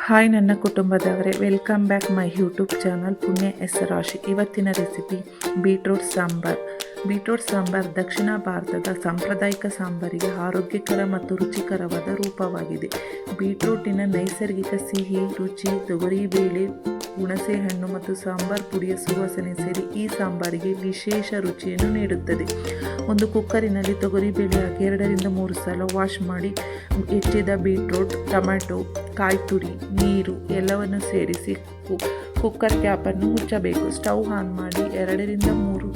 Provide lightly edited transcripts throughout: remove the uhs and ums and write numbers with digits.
Hi ನನ್ನ ಕುಟುಂಬದವರೇ, welcome back my YouTube channel Punya ಹೆಸರಾಶಿ. ಇವತ್ತಿನ recipe beetroot sambar. Beetroot sambar ದಕ್ಷಿಣ ಭಾರತದ ಸಾಂಪ್ರದಾಯಿಕ ಸಾಂಬಾರಿಗೆ ಆರೋಗ್ಯಕರ ಮತ್ತು ರುಚಿಕರವಾದ ರೂಪವಾಗಿದೆ. ಬೀಟ್ರೂಟಿನ ನೈಸರ್ಗಿಕ ಸಿಹಿ ರುಚಿ, ತೊಗರಿಬೇಳೆ, ಹುಣಸೆಹಣ್ಣು ಮತ್ತು ಸಾಂಬಾರ್ ಪುಡಿಯ ಸುವಾಸನೆ ಸೇರಿ ಈ ಸಾಂಬಾರಿಗೆ ವಿಶೇಷ ರುಚಿಯನ್ನು ನೀಡುತ್ತದೆ. ಒಂದು ಕುಕ್ಕರಿನಲ್ಲಿ ತೊಗರಿಬೇಳೆ ಹಾಕಿ 2 ರಿಂದ 3 ಸಲ ವಾಶ್ ಮಾಡಿ ಹೆಚ್ಚಿದ ಬೀಟ್ರೂಟ್, ಟೊಮ್ಯಾಟೊ, ಕಾಯಿ ತುರಿ, ನೀರು ಎಲ್ಲವನ್ನು ಸೇರಿಸಿ ಕುಕ್ಕರ್ ಕ್ಯಾಪನ್ನು ಮುಚ್ಚಬೇಕು. ಸ್ಟವ್ ಆನ್ ಮಾಡಿ 2 ರಿಂದ 3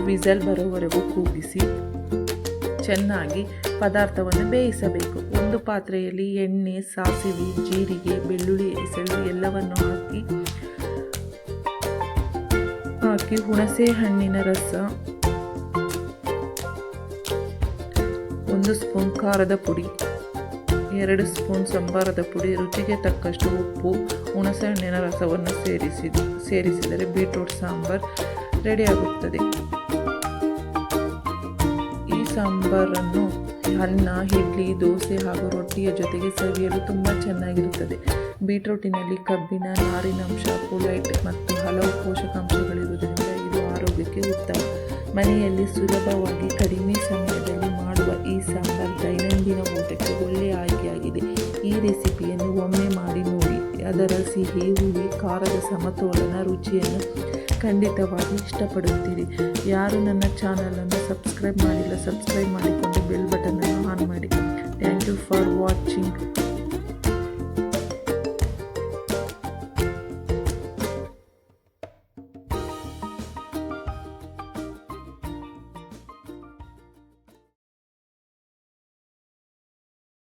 ವಿಸಲ್ ಬರೋವರೆಗೂ ಕೂಗಿಸಿ ಚೆನ್ನಾಗಿ ಪದಾರ್ಥವನ್ನು ಬೇಯಿಸಬೇಕು. ಒಂದು ಪಾತ್ರೆಯಲ್ಲಿ ಎಣ್ಣೆ, ಸಾಸಿವೆ, ಜೀರಿಗೆ, ಬೆಳ್ಳುಳ್ಳಿ ಎಸಳು ಎಲ್ಲವನ್ನು ಹಾಕಿ ಹುಣಸೆ ಹಣ್ಣಿನ ರಸ, 1 ಸ್ಪೂನ್ ಖಾರದ ಪುಡಿ, 2 ಸ್ಪೂನ್ ಸಂಬಾರದ ಪುಡಿ, ರುಚಿಗೆ ತಕ್ಕಷ್ಟು ಉಪ್ಪು, ಹುಣಸೆ ಹಣ್ಣಿನ ರಸವನ್ನು ಸೇರಿಸಿದರೆ ಬೀಟ್ರೂಟ್ ಸಾಂಬಾರ್ ರೆಡಿಯಾಗುತ್ತದೆ. ಈ ಸಾಂಬಾರನ್ನು ಅನ್ನ, ಇಡ್ಲಿ, ದೋಸೆ ಹಾಗೂ ರೊಟ್ಟಿಯ ಜೊತೆಗೆ ಸವಿಯಲು ತುಂಬ ಚೆನ್ನಾಗಿರುತ್ತದೆ. ಬೀಟ್ರೂಟಿನಲ್ಲಿ ಕಬ್ಬಿಣ, ನಾರಿನಾಂಶ, ಫೋಲೇಟ್ ಮತ್ತು ಹಲವು ಪೋಷಕಾಂಶಗಳಿರುವುದರಿಂದ ಇದು ಆರೋಗ್ಯಕ್ಕೆ ಉತ್ತಮ. ಮನೆಯಲ್ಲಿ ಸುಲಭವಾಗಿ ಕಡಿಮೆ ಸಮಯದಲ್ಲಿ ಮಾಡುವ ಈ ಸಾಂಬಾರ್ ದೈನಂದಿನ ಊಟಕ್ಕೆ ಒಳ್ಳೆಯ ಆಯ್ಕೆಯಾಗಿದೆ. ಈ ರೆಸಿಪಿಯನ್ನು ಒಮ್ಮೆ ಮಾಡಿ ನೋಡಿ. ಅದರ ಸಿಹಿ, ಹುಳಿ, ಖಾರದ ಸಮತೋಲನ ರುಚಿಯನ್ನು ಖಂಡಿತವಾಗಿ ಇಷ್ಟಪಡುತ್ತೀರಿ. ಯಾರು ನನ್ನ ಚಾನಲನ್ನು ಸಬ್ಸ್ಕ್ರೈಬ್ ಮಾಡಿಲ್ಲ, ಸಬ್ಸ್ಕ್ರೈಬ್ ಮಾಡಿಕೊಂಡು ಬೆಲ್ ಬಟನನ್ನು ಆನ್ ಮಾಡಿ. Thank you for watching.